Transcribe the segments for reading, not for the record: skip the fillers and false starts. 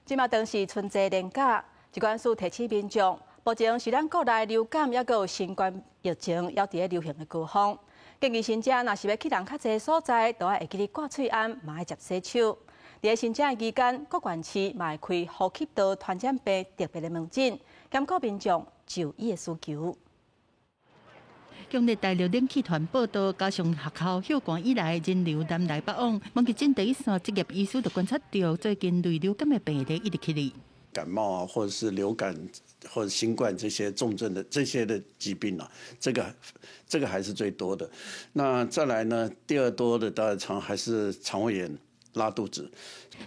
即嘛当是春节连假，疾管署提醒民众，目前是咱国内流感也有新冠疫情还伫流行的高峰。建议新者若是要去人较侪所在，都要会记得挂喙安，嘛要接洗手。伫新者期间，各县市嘛会开呼吸道传染病特别的门诊，兼顾民众就医的需求。今日大陆冷气团报道，加上学校休馆以来人流南来北往，望急诊第一线职业医师就观察到，最近类流感的病例一直起嚟。感冒啊，或者是流感或者新冠这些重症的这些的疾病啊，这个还是最多的。那再来呢，第二多的大肠还是肠胃炎、拉肚子。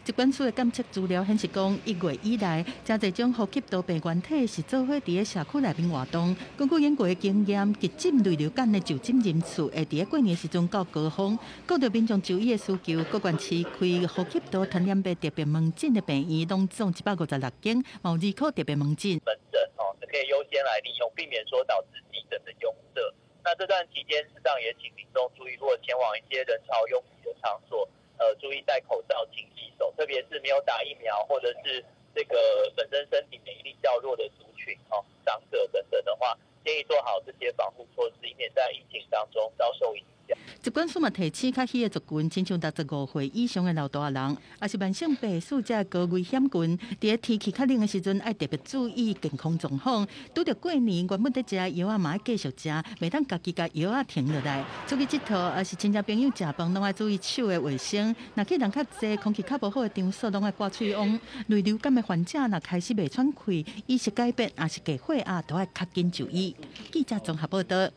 疾管署的监测资料显示，讲1月以来，真侪种呼吸道病原体是做伙伫个社区内面活动。根据英国的经验，急诊类流感的就诊人数会伫个过年时阵到高峰。顾到民众就医的需求，各县市开呼吸道传染病特别门诊的病院，拢总156间，有2科特别门诊。门诊是可以优先来利用，避免说导致急诊的拥塞。那这段期间，适当也请民众注意，如果前往一些人潮拥挤的场所。注意戴口罩、勤洗手，特别是没有打疫苗或者是这个本身身体免疫力较弱的族群，长者等等的话，建议做好这些防护措施，以免在疫情当中遭受影响。疾管署嘛提醒较虚的族群，亲像65岁以上的老大人，也是慢性病属这高危险群，伫个天气较冷的时阵，要特别注意健康状况。拄着过年，原本在食药啊，嘛要继续食，袂当家己甲药啊停落来。出去佚佗，也是亲戚朋友食饭，拢要注意手的卫生。若去人较济、空气较无好的场所，拢要挂喙往。类流感的患者若开始袂喘气、意识改变，也是低血压，都要较紧就医。记者综合报道。